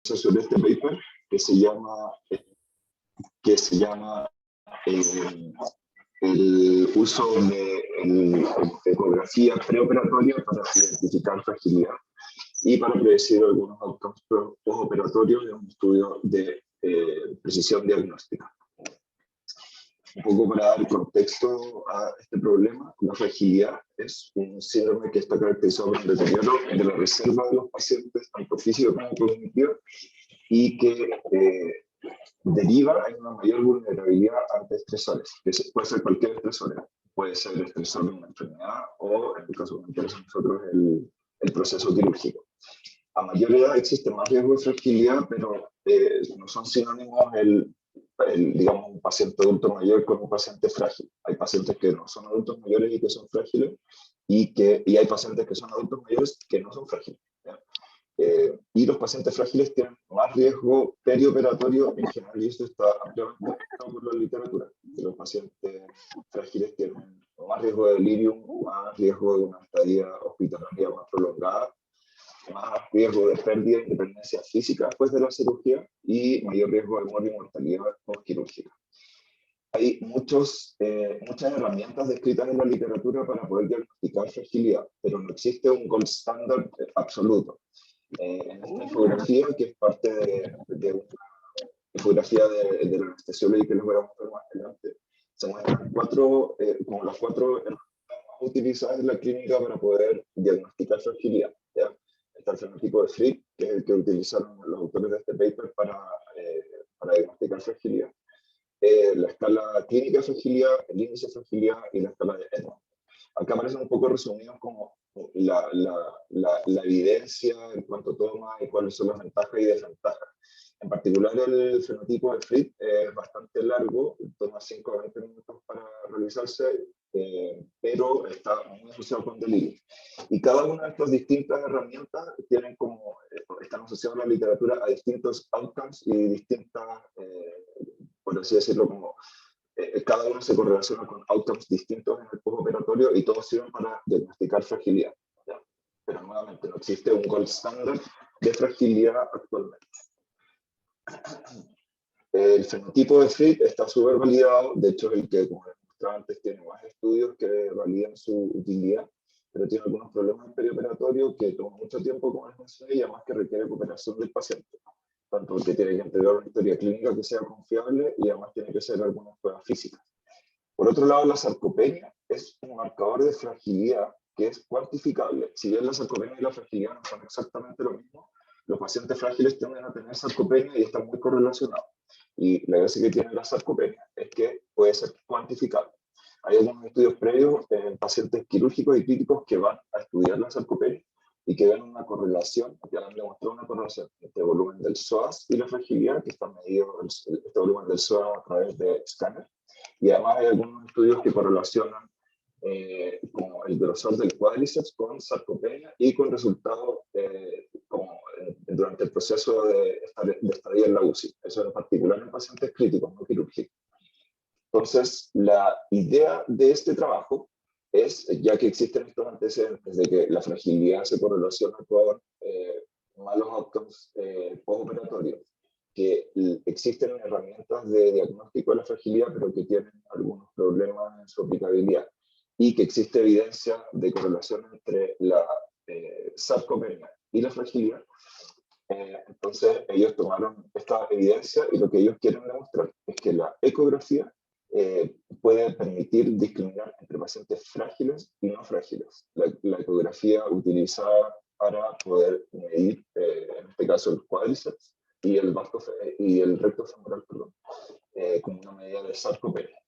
sobre este paper que se llama el uso de ecografía preoperatoria para identificar fragilidad y para predecir algunos outcomes postoperatorios en un estudio de precisión diagnóstica. Un poco para dar contexto a este problema, la fragilidad es un síndrome que está caracterizado por el deterioro de la reserva de los pacientes, tanto físico como cognitivo, y que deriva en una mayor vulnerabilidad ante estresores, que puede ser cualquier estresor, puede ser el estresor de una enfermedad o, en el caso que nos interesa a nosotros, el proceso quirúrgico. A mayor edad existe más riesgo de fragilidad, pero no son sinónimos digamos, un paciente adulto mayor con un paciente frágil. Hay pacientes que no son adultos mayores y que son frágiles, y hay pacientes que son adultos mayores que no son frágiles. Y los pacientes frágiles tienen más riesgo perioperatorio en general, y esto está ampliamente explicado por la literatura. Los pacientes frágiles tienen más riesgo de delirium, más riesgo de una estadía hospitalaria más prolongada, más riesgo de pérdida de independencia física después de la cirugía y mayor riesgo de muerte y mortalidad postquirúrgica. Hay muchas herramientas descritas en la literatura para poder diagnosticar fragilidad, pero no existe un gold standard absoluto. En esta infografía, que es parte de una infografía del anestesiólogo que les voy a mostrar más adelante, se muestran como las cuatro herramientas más utilizadas en la clínica para poder diagnosticar fragilidad. ¿Ya? Está el fenotipo de Frick, que es el que utilizaron los autores de este paper para diagnosticar fragilidad. La escala clínica de fragilidad, el índice de fragilidad y la escala de Edmonds. Acá aparecen un poco resumidos como la evidencia en cuanto toma y cuáles son las ventajas y desventajas. En particular, el fenotipo de Frick es bastante largo, toma 5 a 20 minutos para realizarse, pero está muy asociado con delirio. Y cada una de estas distintas herramientas están asociadas a la literatura a distintos outcomes y distintas, por así decirlo, como cada uno se correlaciona con outcomes distintos en el postoperatorio y todos sirven para diagnosticar fragilidad. ¿Ya? Pero nuevamente no existe un gold standard de fragilidad actualmente. El fenotipo de Frick está súper validado, de hecho es el que, como les mostraba antes, tiene más estudios que validan su utilidad, pero tiene algunos problemas perioperatorios que toman mucho tiempo, como les mencioné, y además que requiere cooperación del paciente. Tanto porque tiene que entregar una historia clínica que sea confiable y además tiene que hacer algunas pruebas físicas. Por otro lado, la sarcopenia es un marcador de fragilidad que es cuantificable. Si bien la sarcopenia y la fragilidad no son exactamente lo mismo, los pacientes frágiles tienden a tener sarcopenia y están muy correlacionados. Y la gracia que tiene la sarcopenia es que puede ser cuantificable. Hay algunos estudios previos en pacientes quirúrgicos y críticos que van a estudiar la sarcopenia y que ven una correlación, que han demostrado una correlación entre el volumen del psoas y la fragilidad, que está medido este volumen del psoas a través de escáner. Y además hay algunos estudios que correlacionan como el grosor del cuádriceps con sarcopenia y con resultados durante el proceso de estadía en la UCI. Eso en particular en pacientes críticos, no quirúrgicos. Entonces, la idea de este trabajo es, ya que existen estos antecedentes de que la fragilidad se correlaciona con malos outcomes postoperatorios, que existen herramientas de diagnóstico de la fragilidad, pero que tienen algunos problemas en su aplicabilidad, y que existe evidencia de correlación entre la sarcopenia y la fragilidad. Entonces, ellos tomaron esta evidencia y lo que ellos quieren demostrar es que la ecografía puede permitir discriminar entre pacientes frágiles y no frágiles. La ecografía utilizada para poder medir, en este caso, el cuádriceps y el recto femoral, como una medida de sarcopenia.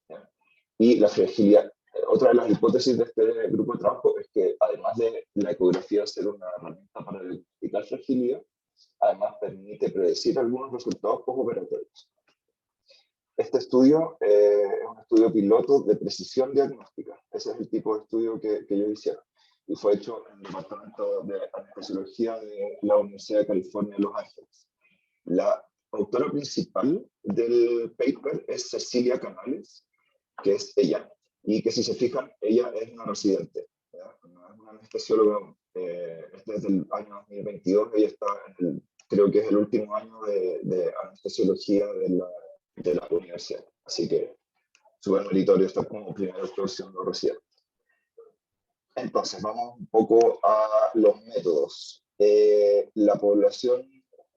Y la fragilidad. Otra de las hipótesis de este grupo de trabajo es que, además de la ecografía ser una herramienta para identificar fragilidad, además permite predecir algunos resultados postoperatorios. Este estudio es un estudio piloto de precisión diagnóstica. Ese es el tipo de estudio que ellos hicieron. Y fue hecho en el Departamento de Anestesiología de la Universidad de California en Los Ángeles. La autora principal del paper es Cecilia Canales, que es ella. Y que si se fijan, ella es una residente. ¿Ya? No es una anestesióloga. Este es del año 2022. Ella está en el creo que es el último año de anestesiología de la universidad. Así que súper meritorio estar como primer doctor siendo residente. Entonces, vamos un poco a los métodos. La población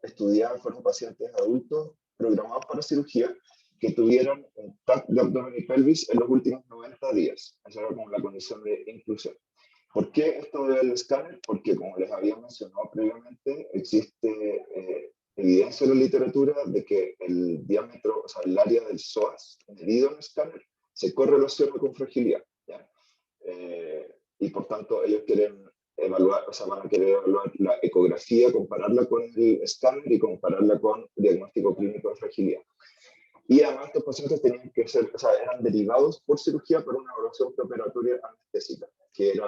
estudiada fueron pacientes adultos programados para cirugía que tuvieran un TAC de abdomen y pelvis en los últimos 90 días. Esa era como la condición de inclusión. ¿Por qué esto del escáner? Porque, como les había mencionado previamente, existe evidencia en la literatura de que el diámetro, o sea, el área del psoas medido en escáner se correlaciona con fragilidad. ¿Ya? Y por tanto ellos quieren evaluar, o sea, van a querer evaluar la ecografía, compararla con el escáner y compararla con diagnóstico clínico de fragilidad. Y además estos pacientes tenían que ser, o sea, eran derivados por cirugía para una evaluación preoperatoria anestésica, que era,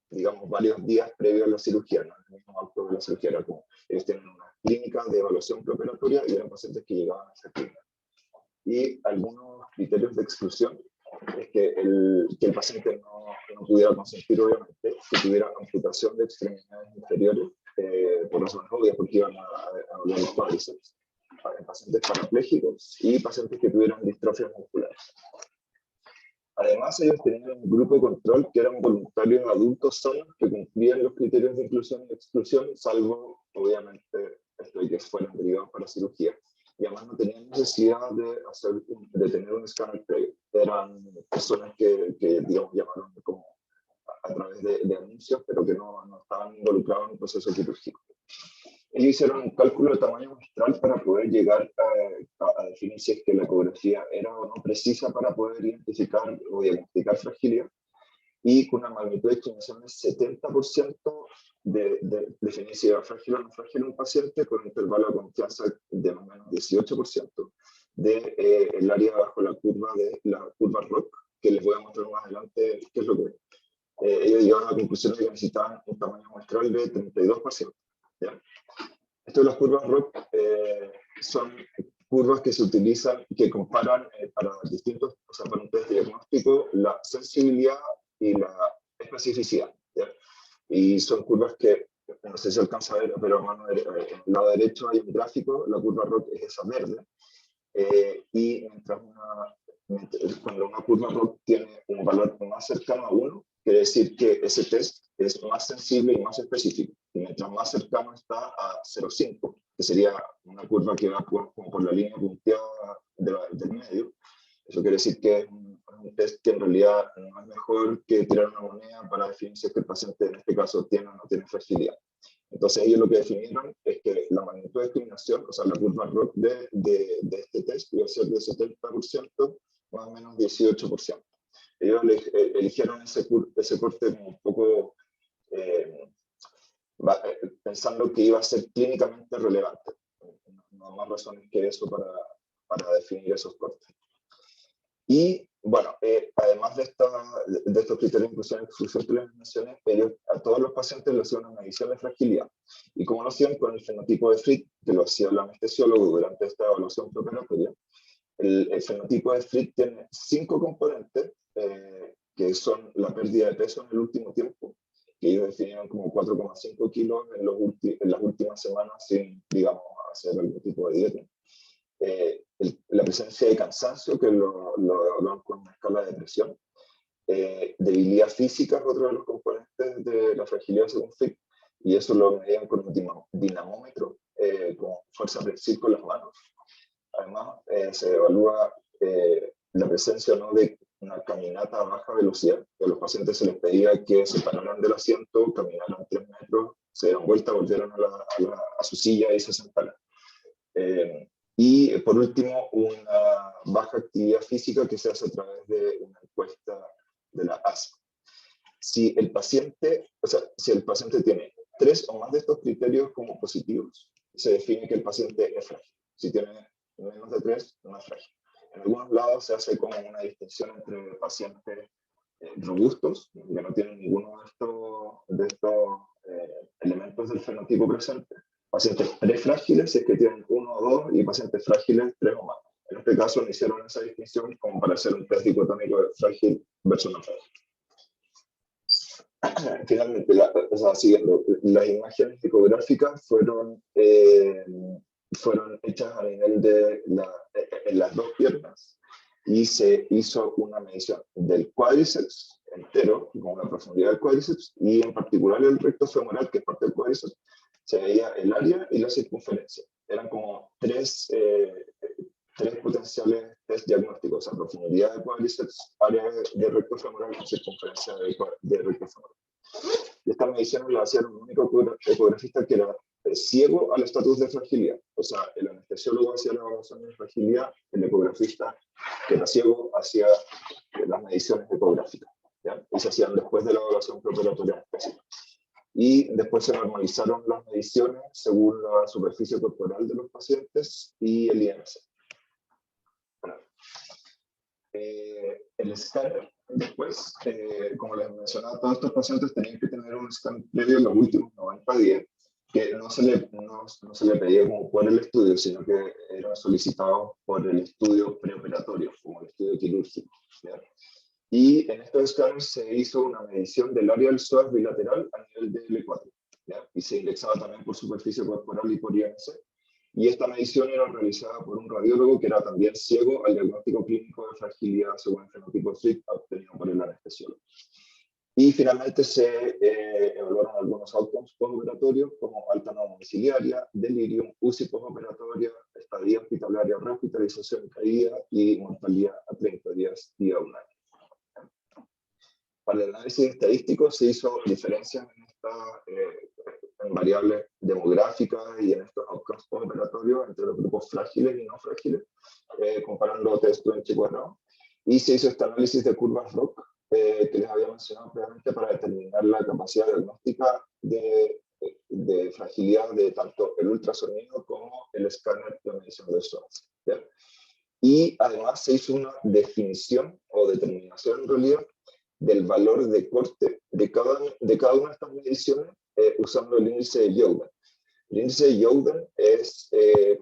digamos, varios días previo a la cirugía, no el mismo acto de la cirugía, era como, ellos tienen una clínica de evaluación preoperatoria y eran pacientes que llegaban a esa clínica. Y algunos criterios de exclusión es que el paciente no pudiera consentir, obviamente, que tuviera amputación de extremidades inferiores, por razones obvias, porque iban a doler los cuádriceps, pacientes parapléjicos y pacientes que tuvieran distrofias musculares. Además, ellos tenían un grupo control que eran voluntarios adultos sanos que cumplían los criterios de inclusión y exclusión, salvo, obviamente, esto de que fueran derivados para cirugía. Y además no tenían necesidad de tener un escáner previo. Eran personas que digamos, llamaron como a través de anuncios, pero que no estaban involucrados en un proceso quirúrgico. Ellos hicieron un cálculo de tamaño muestral para poder llegar a definir si es que la ecografía era o no precisa para poder identificar o diagnosticar fragilidad, y con una magnitud de estimación del 70% de definir si era frágil o no frágil un paciente, con un intervalo de confianza de más o menos 18% del área bajo la curva de la curva ROC, que les voy a mostrar más adelante qué es lo que es. Ellos llegaron a la conclusión de que necesitaban un tamaño muestral de 32%. ¿Ya? Esto de las curvas ROC son curvas que se utilizan, que comparan para distintos, o sea, para un test diagnóstico, la sensibilidad y la especificidad. ¿Ya? Y son curvas que, no sé si alcanza a ver, pero en el lado derecho hay un gráfico, la curva ROC es esa verde, y cuando una curva ROC tiene un valor más cercano a 1, quiere decir que ese test es más sensible y más específico. Y mientras más cercano está a 0,5, que sería una curva que va como por la línea punteada del medio, eso quiere decir que es un test que en realidad no es mejor que tirar una moneda para definir si es que el paciente en este caso tiene o no tiene fragilidad. Entonces ellos lo que definieron es que la magnitud de discriminación, o sea, la curva ROC de este test iba a ser de 70%, más o menos 18%. Ellos eligieron ese corte como un poco pensando que iba a ser clínicamente relevante. No hay más razones que eso para definir esos cortes. Y bueno, además de estos criterios de inclusión y exclusión que les mencioné, ellos a todos los pacientes les hacían una medición de fragilidad. Y como lo hacían con el fenotipo de Frick, que lo hacía el anestesiólogo durante esta evaluación preoperatoria, el fenotipo de Frick tiene 5 componentes, que son la pérdida de peso en el último tiempo, que ellos definieron como 4,5 kilos en las últimas semanas sin, digamos, hacer algún tipo de dieta. La presencia de cansancio, que lo evaluan con una escala de presión. Debilidad física es otro de los componentes de la fragilidad según Frick, y eso lo medían con un dinamómetro, con fuerza prensil con las manos. Además, se evalúa la presencia o no de una caminata a baja velocidad, que a los pacientes se les pedía que se pararan del asiento, caminaran 3 metros, se dieran vuelta, volvieran a su silla y se sentaran. Y por último, una baja actividad física que se hace a través de una encuesta de la ASA. Si el paciente tiene 3 o más de estos criterios como positivos, se define que el paciente es frágil. Si tiene menos de 3, no es frágil. En algunos lados se hace como una distinción entre pacientes robustos, que no tienen ninguno de estos elementos del fenotipo presente, pacientes prefrágiles, si es que tienen 1 o 2, y pacientes frágiles, 3 o más. En este caso no hicieron esa distinción como para hacer un test dicotómico de frágil versus no frágil. finalmente, o sea, siguiendo, las imágenes ecográficas fueron hechas a nivel de en las dos piernas y se hizo una medición del cuádriceps entero, con la profundidad del cuádriceps, y en particular el recto femoral, que es parte del cuádriceps, se veía el área y la circunferencia. Eran como tres potenciales test diagnósticos, o sea, profundidad de cuádriceps, área de recto femoral y circunferencia de recto femoral. Y estas mediciones las hacía un único ecografista que era ciego al estatus de fragilidad. O sea, el anestesiólogo hacía la evaluación de fragilidad, el ecografista que era ciego hacía las mediciones ecográficas, ¿ya? Y se hacían después de la evaluación preoperatoria específica. Y después se normalizaron las mediciones según la superficie corporal de los pacientes y el IMC. El escáner, después, como les mencionaba, todos estos pacientes tenían que tener un escáner previo en los últimos 90 días, que no se le pedía como por el estudio, sino que era solicitado por el estudio preoperatorio, como el estudio quirúrgico, ¿ya? Y en estos escáneres se hizo una medición del área del psoas bilateral a nivel de L4, ¿ya? Y se indexaba también por superficie corporal y por IMC. Y esta medición era realizada por un radiólogo que era también ciego al diagnóstico clínico de fragilidad según el fenotipo FLIP obtenido por el anestesiólogo. Y finalmente se evaluaron algunos outcomes postoperatorios como alta no domiciliaria, delirium, UCI postoperatoria, estadía hospitalaria, rehospitalización y caída y mortalidad a 30 días y a un año. Para el análisis estadístico se hizo diferencias en variables demográficas y en estos outcomes postoperatorios entre los grupos frágiles y no frágiles, comparando test 24. Y se hizo este análisis de curvas ROC que les había mencionado previamente para determinar la capacidad diagnóstica de fragilidad de tanto el ultrasonido como el escáner de medición de psoas. Y además se hizo una definición o determinación en realidad del valor de corte de cada una de estas mediciones usando el índice de Youden. El índice de Youden es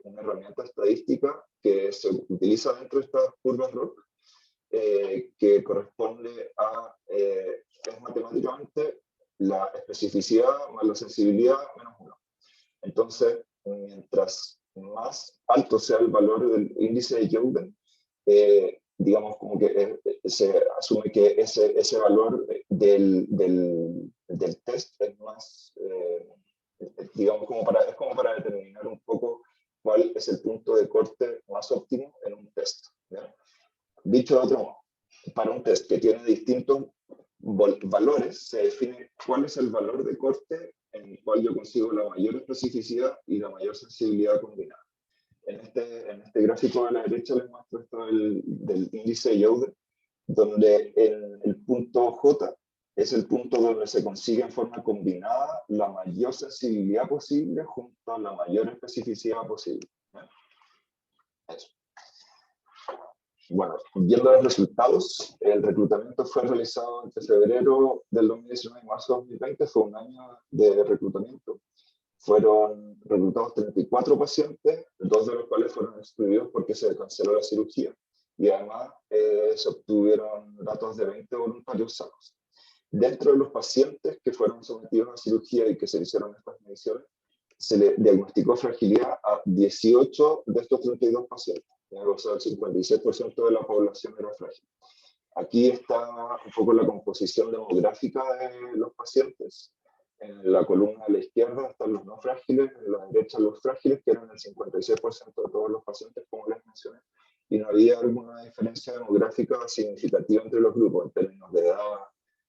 una herramienta estadística que se utiliza dentro de estas curvas ROC, que corresponde a, es matemáticamente la especificidad más la sensibilidad menos 1. Entonces, mientras más alto sea el valor del índice de Youden, digamos como que se asume que ese valor del test es más, digamos, es como para determinar un poco cuál es el punto de corte más óptimo en un test, ¿ya? Dicho de otro modo, para un test que tiene distintos valores, se define cuál es el valor de corte en el cual yo consigo la mayor especificidad y la mayor sensibilidad combinada. En este gráfico a la derecha les muestro esto del índice de Youden, donde el punto J es el punto donde se consigue en forma combinada la mayor sensibilidad posible junto a la mayor especificidad posible. Eso. Bueno, viendo los resultados, el reclutamiento fue realizado entre febrero del 2019 y marzo del 2020, fue un año de reclutamiento. Fueron reclutados 34 pacientes, 2 de los cuales fueron excluidos porque se canceló la cirugía. Y además se obtuvieron datos de 20 voluntarios sanos. Dentro de los pacientes que fueron sometidos a cirugía y que se hicieron estas mediciones, se le diagnosticó fragilidad a 18 de estos 32 pacientes. O sea, el 56% de la población era frágil. Aquí está un poco la composición demográfica de los pacientes. En la columna a la izquierda están los no frágiles, en la derecha los frágiles, que eran el 56% de todos los pacientes, como les mencioné. Y no había alguna diferencia demográfica significativa entre los grupos, en términos de edad,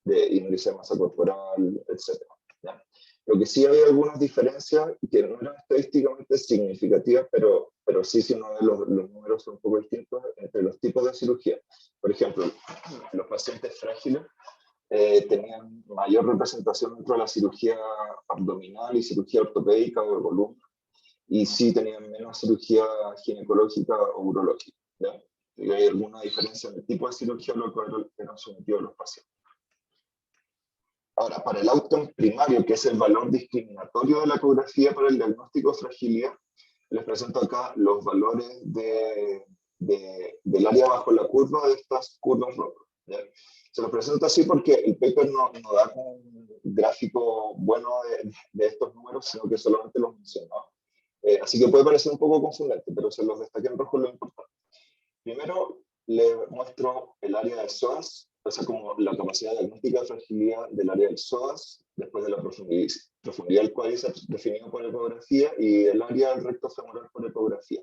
de índice de masa corporal, etc. ¿Ya? Lo que sí había algunas diferencias que no eran estadísticamente significativas, pero sí, si uno ve los números son un poco distintos entre los tipos de cirugía. Por ejemplo, los pacientes frágiles tenían mayor representación dentro de la cirugía abdominal y cirugía ortopédica o de columna, y sí tenían menos cirugía ginecológica o urológica. ¿Ya? Y hay alguna diferencia en el tipo de cirugía a lo que eran sometidos los pacientes. Ahora, para el outcome primario, que es el valor discriminatorio de la ecografía para el diagnóstico de fragilidad, les presento acá los valores del área bajo la curva de estas curvas ROC. ¿ya? Se los presento así porque el paper no da como un gráfico bueno de estos números, sino que solamente los menciona. Así que puede parecer un poco confundente, pero se los destaqué en rojo lo importante. Primero, le muestro el área de psoas, o sea, como la capacidad diagnóstica de fragilidad del área del psoas, después de la profundidad del cuádriceps definido por ecografía y el área del recto femoral por ecografía.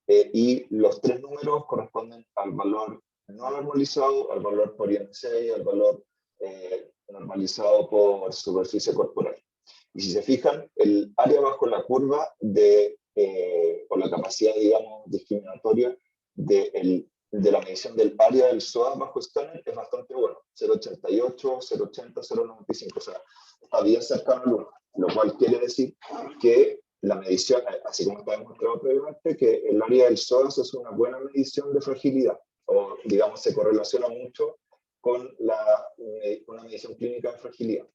Y los tres números corresponden al valor no normalizado, al valor por IMC y al valor normalizado por superficie corporal. Y si se fijan, el área bajo la curva o la capacidad, digamos, discriminatoria de la medición del área del psoas bajo escáner es bastante bueno, 0,88, 0,80, 0,95, o sea, está bien cercano al 1, lo cual quiere decir que la medición, así como está demostrado previamente, que el área del psoas es una buena medición de fragilidad, o digamos se correlaciona mucho con una medición clínica de fragilidad.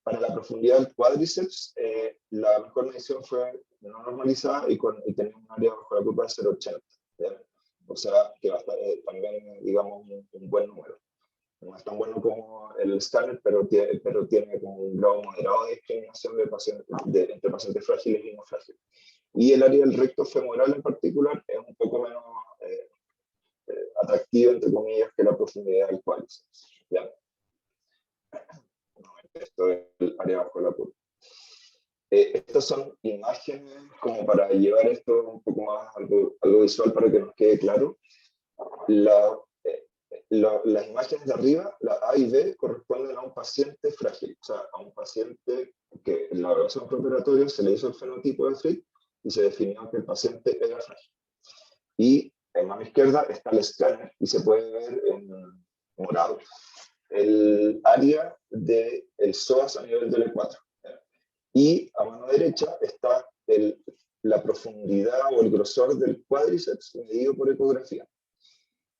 Para la profundidad del cuádriceps, la mejor medición fue no normalizada y tenía un área bajo la curva de 0,80. O sea, que va a estar también, digamos, un buen número. No es tan bueno como el escáner, pero tiene como un grado moderado de discriminación entre pacientes frágiles y no frágiles. Y el área del recto femoral en particular es un poco menos atractiva, entre comillas, que la profundidad del cuádriceps. ¿Ya? Esto es el área bajo la curva. Estas son imágenes como para llevar esto un poco más algo visual para que nos quede claro. Las imágenes de arriba, la A y B, corresponden a un paciente frágil, o sea, a un paciente que en la evaluación preoperatoria se le hizo el fenotipo de Frick y se definió que el paciente era frágil. Y en mano izquierda está el escáner y se puede ver en morado el área del psoas a nivel del E4. Y a mano derecha está la profundidad o el grosor del cuádriceps medido por ecografía.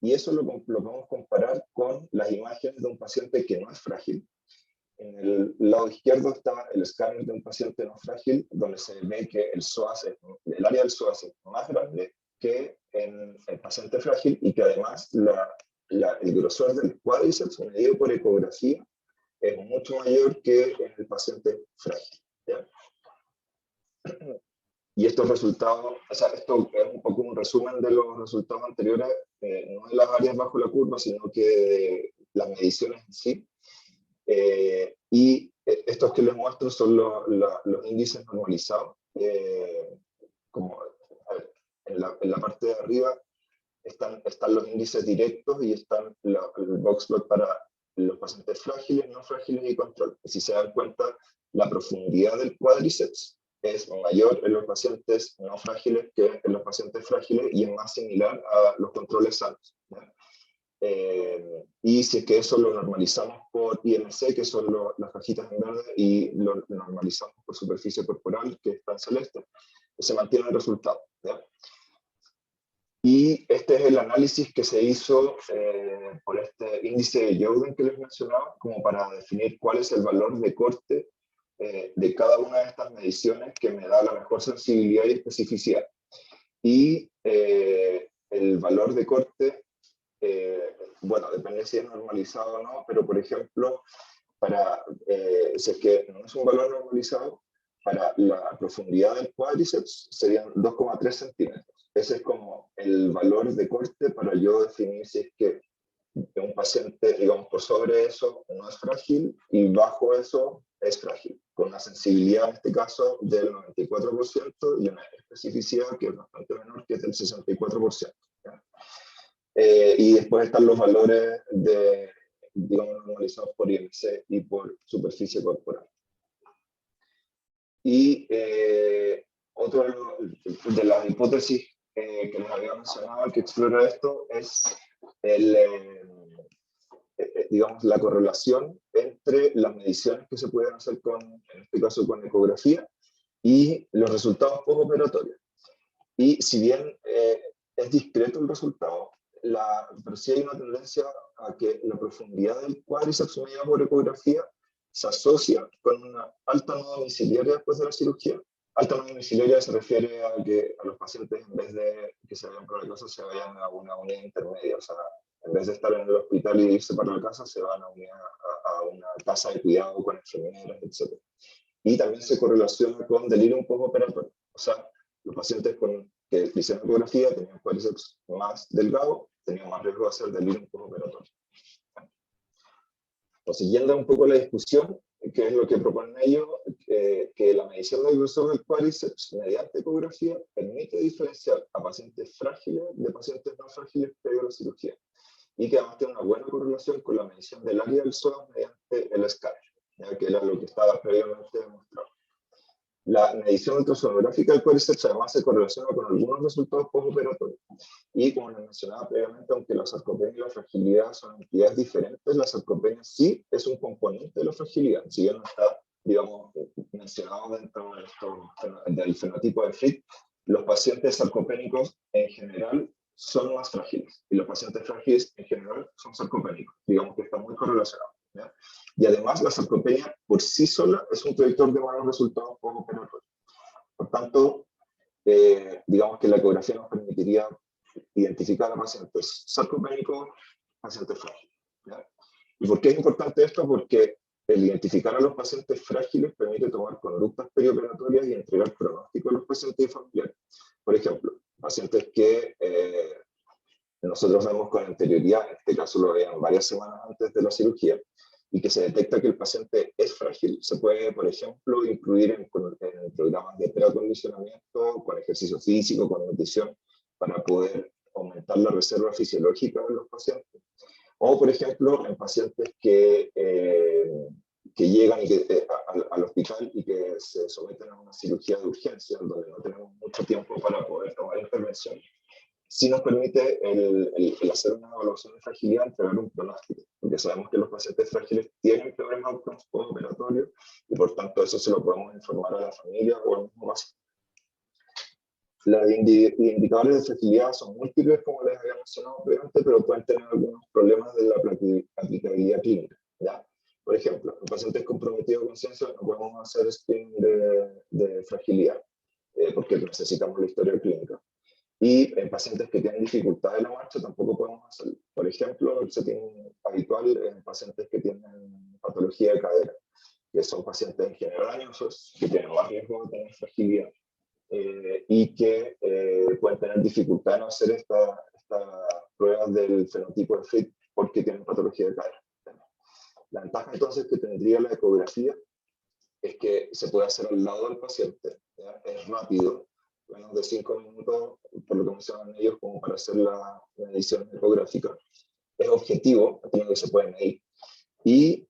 Y eso lo podemos comparar con las imágenes de un paciente que no es frágil. En el lado izquierdo está el escáner de un paciente no frágil, donde se ve que el área del psoas es más grande que en el paciente frágil y que además el grosor del cuádriceps medido por ecografía es mucho mayor que en el paciente frágil. ¿Ya? Y estos resultados, o sea, esto es un poco un resumen de los resultados anteriores, no de las áreas bajo la curva, sino que de las mediciones en sí. Y estos que les muestro son los índices normalizados. Como, en la parte de arriba están los índices directos y están el boxplot para los pacientes frágiles, no frágiles y control. Y si se dan cuenta, la profundidad del cuádriceps es mayor en los pacientes no frágiles que en los pacientes frágiles y es más similar a los controles sanos. Y si es que eso lo normalizamos por IMC, que son las cajitas en verde, y lo normalizamos por superficie corporal, que está en celeste, se mantiene el resultado. ¿Ya? Y este es el análisis que se hizo por este índice de Youden que les mencionaba, como para definir cuál es el valor de corte de cada una de estas mediciones que me da la mejor sensibilidad y especificidad. Y el valor de corte, bueno, depende si es normalizado o no, pero por ejemplo, si es que no es un valor normalizado, para la profundidad del cuádriceps serían 2,3 centímetros. Ese es como el valor de corte para yo definir si es que un paciente, digamos, por sobre eso no es frágil y bajo eso es frágil, con una sensibilidad en este caso del 94% y una especificidad que es bastante menor, que es del 64%. Y después están los valores digamos, normalizados por IMC y por superficie corporal. Y otra de las hipótesis que les había mencionado que explora esto es digamos, la correlación entre las mediciones que se pueden hacer en este caso con ecografía y los resultados postoperatorios. Y si bien es discreto el resultado, pero sí hay una tendencia a que la profundidad del cuádriceps medida por ecografía se asocia con una alta no domiciliaria después de la cirugía. Alta no domiciliaria se refiere a que a los pacientes, en vez de que se vayan por la casa, se vayan a una unidad intermedia, o sea, En vez de estar en el hospital y irse para la casa, se van a una casa de cuidado con enfermeras, etc. Y también se correlaciona con delirium postoperatorio. O sea, los pacientes que hicieron ecografía tenían cuádriceps más delgado, tenían más riesgo de hacer delirium postoperatorio. Entonces, siguiendo un poco la discusión, que es lo que proponen ellos, que la medición del grosor del cuádriceps mediante ecografía permite diferenciar a pacientes frágiles de pacientes no frágiles previo a la cirugía, y que además tiene una buena correlación con la medición del área del psoas mediante el escáner, ya que era lo que estaba previamente demostrado. La medición ultrasonográfica del cuádriceps además se correlaciona con algunos resultados postoperatorios. Y como les mencionaba previamente, aunque la sarcopenia y la fragilidad son entidades diferentes, la sarcopenia sí es un componente de la fragilidad, si bien no está, digamos, mencionado dentro del fenotipo de Frick. Los pacientes sarcopénicos en general son más frágiles, y los pacientes frágiles en general son sarcopénicos. Digamos que está muy correlacionado, ¿ya? Y además la sarcopenia por sí sola es un predictor de malos resultados postoperatorios. Por tanto, digamos que la ecografía nos permitiría identificar a pacientes sarcopénicos, pacientes frágiles, ¿ya? ¿Y por qué es importante esto? Porque el identificar a los pacientes frágiles permite tomar conductas perioperatorias y entregar pronóstico a los pacientes y familiares. Por ejemplo, pacientes que nosotros vemos con anterioridad, en este caso lo veían varias semanas antes de la cirugía, y que se detecta que el paciente es frágil, se puede, por ejemplo, incluir en programas de preacondicionamiento, con ejercicio físico, con nutrición, para poder aumentar la reserva fisiológica de los pacientes. O, por ejemplo, en pacientes que llegan al hospital y que se someten a una cirugía de urgencia, donde no tenemos mucho tiempo para poder tomar intervención. Sí nos permite el hacer una evaluación de fragilidad, entregar un pronóstico, porque sabemos que los pacientes frágiles tienen problemas outcomes postoperatorios y por tanto eso se lo podemos informar a la familia o al mismo paciente. Los indicadores de fragilidad son múltiples, como les había mencionado previamente, pero pueden tener algunos problemas de la aplicabilidad clínica, ¿ya? Por ejemplo, en pacientes comprometidos de conciencia no podemos hacer screening de fragilidad, porque necesitamos la historia clínica. Y en pacientes que tienen dificultad en la marcha tampoco podemos hacerlo. Por ejemplo, el setting habitual en pacientes que tienen patología de cadera, que son pacientes en general añosos, que tienen más riesgo de tener fragilidad y que pueden tener dificultad en hacer estas pruebas del fenotipo de Frick porque tienen patología de cadera. La ventaja entonces que tendría la ecografía es que se puede hacer al lado del paciente, ¿ya? Es rápido, menos de 5 minutos, por lo que mencionan ellos, como para hacer la medición ecográfica. Es objetivo, es lo que se puede medir, y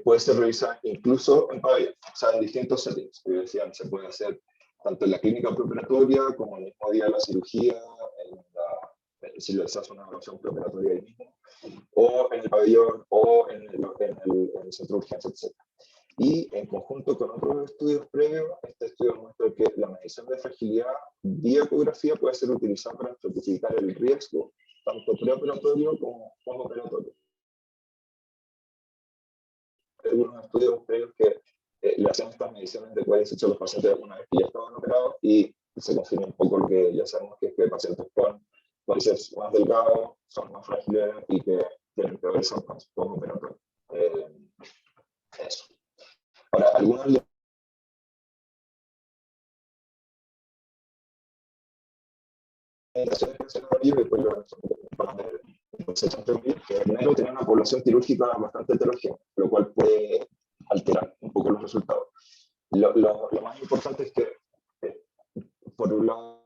puede ser revisado incluso en pabellón, o sea, en distintos settings. Como decían, se puede hacer tanto en la clínica preoperatoria como en el mismo día de la cirugía, si se hace una evaluación preoperatoria ahí mismo, o en el pabellón, o en el centro de urgencia, etc. Y en conjunto con otros estudios previos, este estudio muestra que la medición de fragilidad vía ecografía puede ser utilizada para estratificar el riesgo, tanto preoperatorio como postoperatorio. Hay algunos estudios previos que le hacen estas mediciones de cuádriceps a los pacientes una vez que ya estaban operados y se confirma un poco lo que ya sabemos, que es que pacientes con cuádriceps más delgados son más frágiles y que tienen peores outcomes postoperatorios. Eso. Ahora, algunas limitaciones que mencionaron ellos, después que primero tiene una población quirúrgica bastante heterogénea, lo cual puede alterar un poco los resultados. Lo más importante es que, por un lado,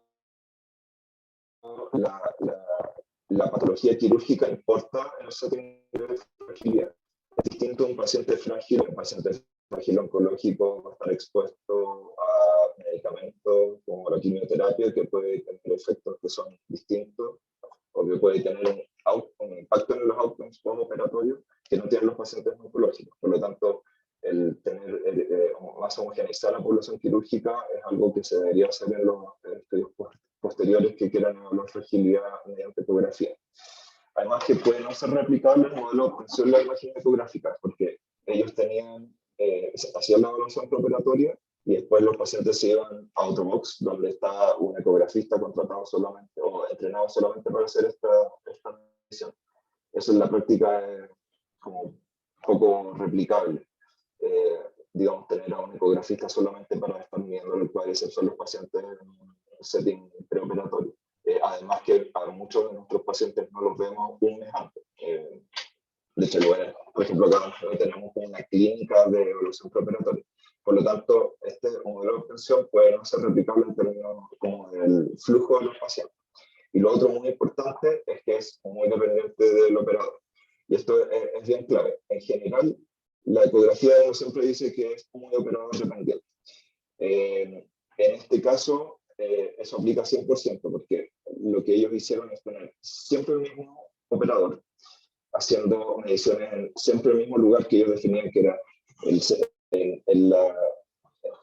la patología quirúrgica importa en el setting de fragilidad. Es distinto a un paciente frágil. Un paciente frágil oncológico va a estar expuesto a medicamentos como la quimioterapia, que puede tener efectos que son distintos, o que puede tener un impacto en los outcomes postoperatorios que no tienen los pacientes oncológicos. Por lo tanto, el tener más homogeneizar la población quirúrgica es algo que se debería hacer en los estudios posteriores que quieran evaluar fragilidad mediante ecografía. Además que puede no ser replicable el modelo de obtención de la imagen ecográfica, porque ellos hacían la evaluación preoperatoria y después los pacientes se iban a otro box donde está un ecografista contratado solamente o entrenado solamente para hacer esta medición. eso en la práctica es como poco replicable. Digamos, tener a un ecografista solamente para estar midiendo el cuádriceps a los pacientes en un setting preoperatorio. Además que a muchos de nuestros pacientes no los vemos un mes antes. De hecho, por ejemplo, acá tenemos una clínica de evaluación preoperatoria. Por lo tanto, este modelo de obtención puede no ser replicable en términos como del flujo de los pacientes. Y lo otro muy importante es que es muy dependiente del operador. Y esto es bien clave. En general, la ecografía siempre dice que es muy operador dependiente. En este caso, eso aplica 100%, porque lo que ellos hicieron es tener siempre el mismo operador, haciendo mediciones en siempre el mismo lugar que ellos definían que era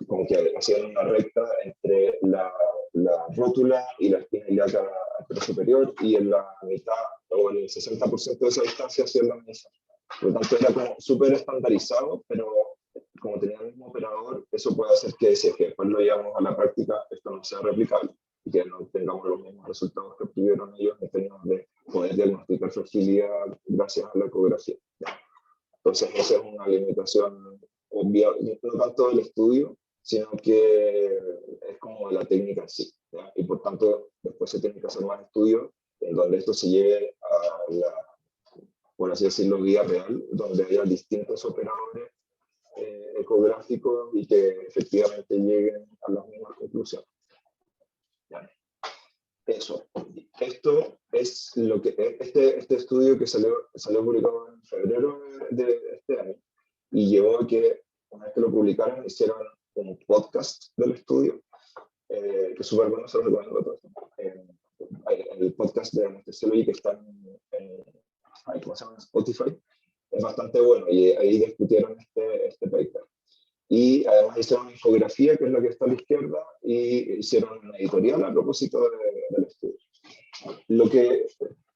como que hacían una recta entre la rótula y la espina ilíaca superior, y en la mitad o el 60% de esa distancia hacían la medición. Por lo tanto, era como súper estandarizado, pero como tenía el mismo operador, eso puede hacer que si es que después lo llevamos a la práctica, esto no sea replicable y que no tengamos los mismos resultados que obtuvieron ellos en términos de poder diagnosticar fragilidad gracias a la ecografía. Entonces, esa es una limitación obvia, no tanto del estudio, sino que es como de la técnica en sí, ¿ya? Y por tanto, después se tiene que hacer más estudios en donde esto se lleve a la, por así decirlo, vía real, donde haya distintos operadores ecográficos y que efectivamente lleguen a las mismas conclusiones. ¿Ya? Eso. Esto es lo que este estudio que salió publicado en febrero de este año, y llevó a que una vez que lo publicaron hicieron un podcast del estudio, que es súper bueno, se lo recomiendo a todos. El podcast de Anestesiology que está en Spotify es bastante bueno, y ahí discutieron este paper. Y además hicieron una infografía, que es la que está a la izquierda, y hicieron una editorial a propósito del estudio.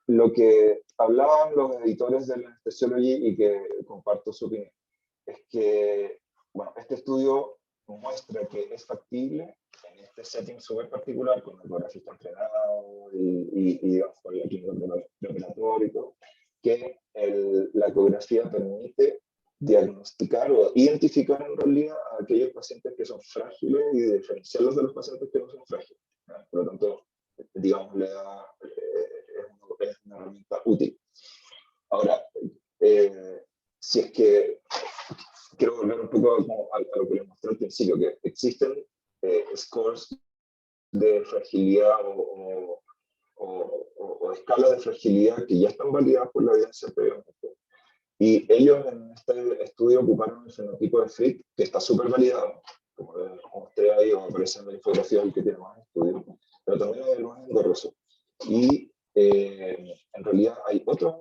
Lo que hablaban los editores de la Anestesiology, y que comparto su opinión, es que, bueno, este estudio muestra que es factible en este setting súper particular, con el ecografista entrenado y con la clínica preoperatoria y todo, que la ecografía permite diagnosticar o identificar en realidad a aquellos pacientes que son frágiles y diferenciarlos de los pacientes que no son frágiles. Por lo tanto, digamos, es una herramienta útil. Ahora, si es que quiero volver un poco a lo que les mostré al principio, que existen scores de fragilidad o escalas de fragilidad que ya están validadas por la evidencia previamente. Y ellos en este estudio ocuparon el fenotipo de Frick, que está súper validado, como les mostré ahí, o aparece en la infografía del que tiene más estudios, pero también hay el más engorroso. Y en realidad hay otras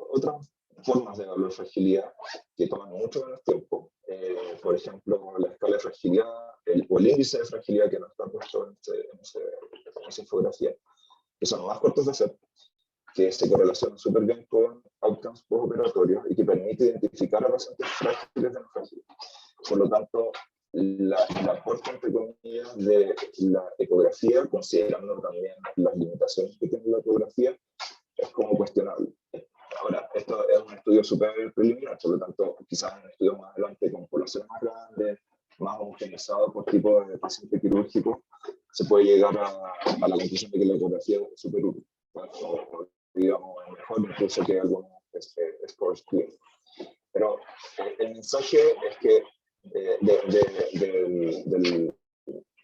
formas de evaluar fragilidad que toman mucho menos tiempo. Por ejemplo, la escala de fragilidad o el índice de fragilidad, que no está puesto en esa infografía, que son más cortos de hacer, que se correlacionan súper bien con outcomes postoperatorios y que permite identificar a pacientes frágiles de no frágiles. Por lo tanto, el aporte, entre comillas, de la ecografía, considerando también las limitaciones que tiene la ecografía, es como cuestionable. Ahora, esto es un estudio súper preliminar, por lo tanto, quizás en un estudio más adelante con poblaciones más grandes, más homogenizado por tipo de paciente quirúrgico, se puede llegar a la conclusión de que la ecografía es súper útil, o digamos, mejor incluso que algunos scores clínicos. Pero el mensaje es que de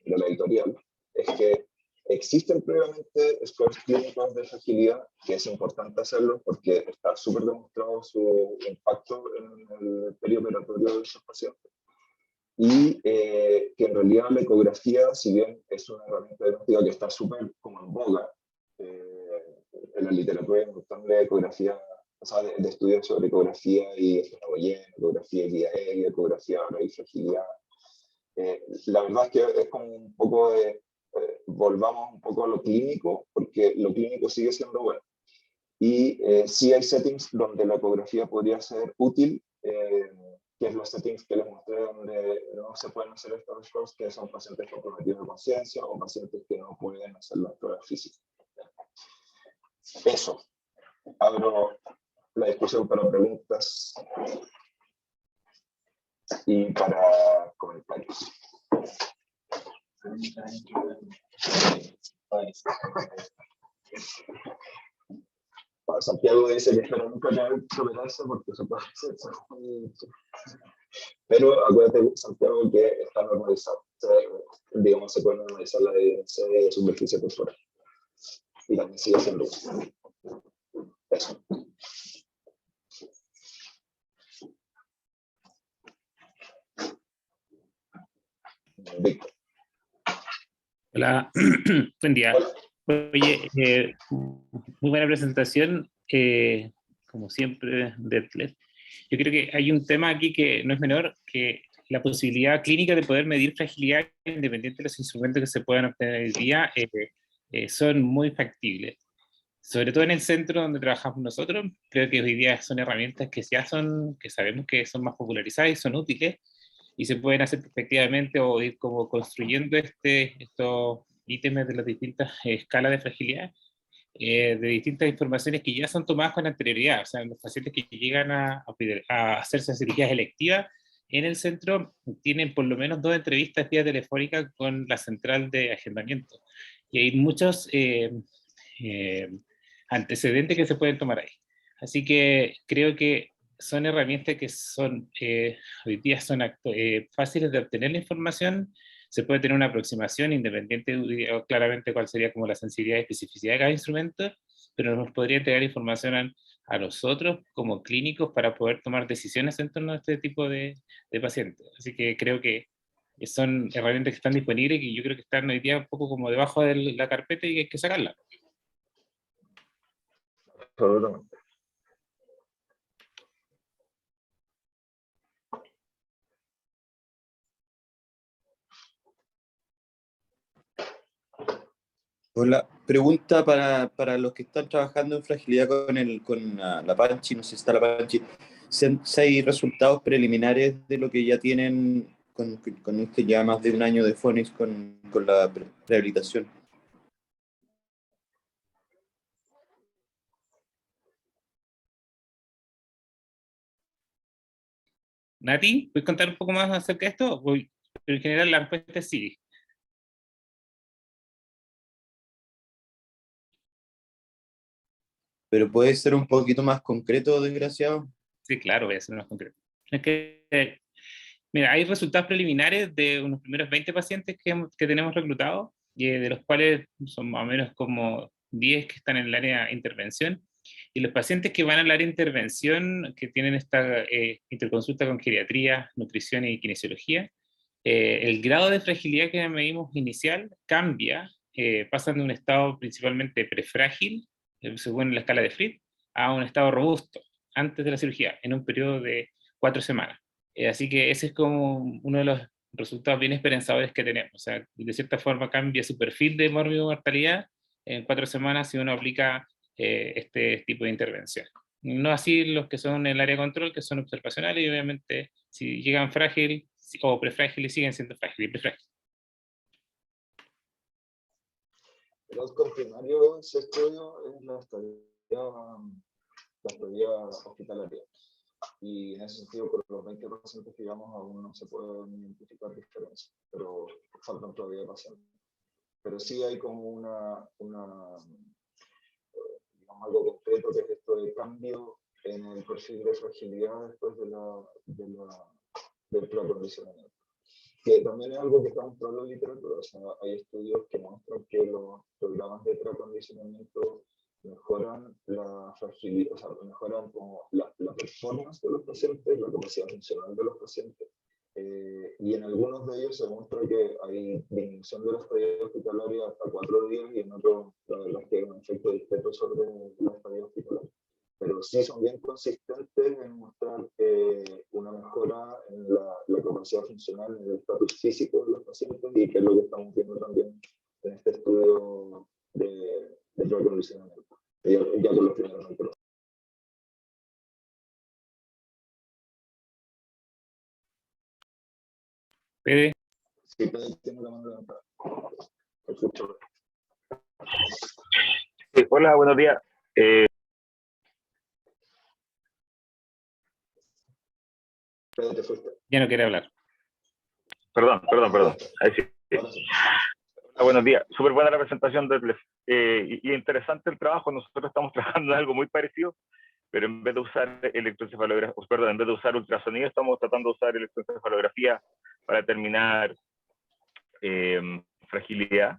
la editorial es que existen previamente scores clínicos de fragilidad, que es importante hacerlo porque está súper demostrado su impacto en el perioperatorio de esos pacientes. Y que en realidad la ecografía, si bien es una herramienta diagnóstica que está súper como en boga, en la literatura hay un montón de ecografía, o sea, de estudios sobre ecografía y ecografía vía aérea, ecografía y fragilidad. La verdad es que es como un poco de, volvamos un poco a lo clínico, porque lo clínico sigue siendo bueno. Y sí hay settings donde la ecografía podría ser útil, que es los settings que les mostré donde no se pueden hacer estos scores, que son pacientes comprometidos de conciencia o pacientes que no pueden hacer las pruebas físicas. Eso. Abro la discusión para preguntas y para comentarios. Santiago dice que espero nunca tener tolerancia porque se puede hacer. Pero acuérdate, Santiago, que está normalizado. O sea, digamos, se puede normalizar la evidencia de superficie corporal. Y también sigue siendo eso. Víctor. Hola, buen día. Oye, muy buena presentación, como siempre, Detlef. Yo creo que hay un tema aquí que no es menor, que la posibilidad clínica de poder medir fragilidad independiente de los instrumentos que se puedan obtener hoy día son muy factibles. Sobre todo en el centro donde trabajamos nosotros, creo que hoy día son herramientas que ya son, que sabemos que son más popularizadas y son útiles, y se pueden hacer efectivamente o ir como construyendo estos ítems de las distintas escalas de fragilidad, de distintas informaciones que ya son tomadas con anterioridad. O sea, los pacientes que llegan a hacerse cirugías electivas en el centro tienen por lo menos 2 entrevistas vía telefónica con la central de agendamiento. Y hay muchos eh, antecedentes que se pueden tomar ahí. Así que creo que son herramientas que son, hoy día son fáciles de obtener la información. Se puede tener una aproximación independiente claramente cuál sería como la sensibilidad y especificidad de cada instrumento, pero nos podría entregar información a nosotros como clínicos para poder tomar decisiones en torno a este tipo de pacientes. Así que creo que son herramientas que están disponibles y que yo creo que están hoy día un poco como debajo de la carpeta y que hay que sacarla. Absolutamente. Hola, pregunta para los que están trabajando en fragilidad con la Panchi, no sé si está la Panchi. Si hay resultados preliminares de lo que ya tienen con este ya más de un año de Phonics con la rehabilitación. Nati, ¿puedes contar un poco más acerca de esto? Pero en general la respuesta es sí. Pero puede ser un poquito más concreto, desgraciado. Sí, claro, voy a ser más concreto. Es que, mira, hay resultados preliminares de unos primeros 20 pacientes que tenemos reclutados, y de los cuales son más o menos como 10 que están en el área de intervención. Y los pacientes que van al área de intervención, que tienen esta interconsulta con geriatría, nutrición y kinesiología, el grado de fragilidad que medimos inicial cambia, pasan de un estado principalmente prefrágil, según la escala de Fritz, a un estado robusto antes de la cirugía, en un periodo de 4 semanas. Así que ese es como uno de los resultados bien esperanzadores que tenemos. O sea, de cierta forma cambia su perfil de mortalidad en 4 semanas si uno aplica este tipo de intervención. No así los que son en el área de control, que son observacionales, y obviamente si llegan frágiles o prefrágiles, siguen siendo frágiles y prefrágiles. El outcome primario de ese estudio es la estadía hospitalaria. Y en ese sentido, por los 20 pacientes que llevamos, aún no se pueden identificar diferencias, pero faltan todavía pacientes. Pero sí hay como digamos, algo concreto, que es esto de cambio en el perfil de fragilidad después del preacondicionamiento. Que también es algo que está mostrando en literatura. O sea, hay estudios que muestran que los programas de preacondicionamiento mejoran la fragilidad, o sea, mejoran como la performance de los pacientes, la capacidad funcional de los pacientes. Y en algunos de ellos se muestra que hay disminución de la estadía hospitalaria hasta 4 días, y en otros, la verdad es que hay un efecto discreto sobre la estadía hospitalaria. Pero sí son bien consistentes en mostrar una mejora en la capacidad funcional, en el estatus físico de los pacientes, y que es lo que estamos viendo también en este estudio de reacondicionamiento, ya con los primeros metros. Pede. Sí, Pede tiene la mano levantada. Escucho. Sí, hola, buenos días. Pedro, te fuiste. Ya no quiere hablar. Perdón. Ahí sí. Buenos días. Súper buena la presentación de y interesante el trabajo. Nosotros estamos trabajando en algo muy parecido, pero en vez de usar en vez de usar ultrasonido, estamos tratando de usar electroencefalografía para determinar fragilidad.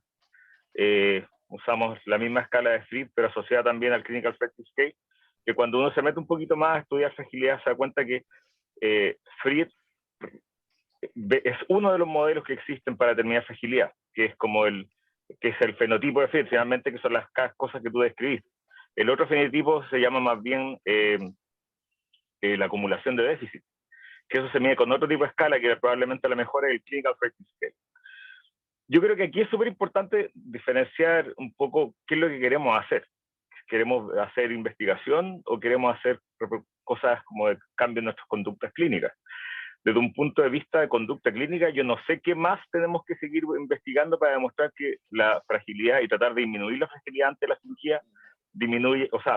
Usamos la misma escala de Fried, pero asociada también al Clinical Practice Scale, que cuando uno se mete un poquito más a estudiar fragilidad, se da cuenta que Fried es uno de los modelos que existen para determinar fragilidad, que es el fenotipo de Fried, finalmente, que son las cosas que tú describiste. El otro fenotipo se llama más bien la acumulación de déficit, que eso se mide con otro tipo de escala, que probablemente la mejor es el Clinical Practice Scale. Yo creo que aquí es súper importante diferenciar un poco qué es lo que queremos hacer. ¿Queremos hacer investigación o queremos hacer cosas como de cambio en nuestras conductas clínicas? Desde un punto de vista de conducta clínica, yo no sé qué más tenemos que seguir investigando para demostrar que la fragilidad y tratar de disminuir la fragilidad ante la cirugía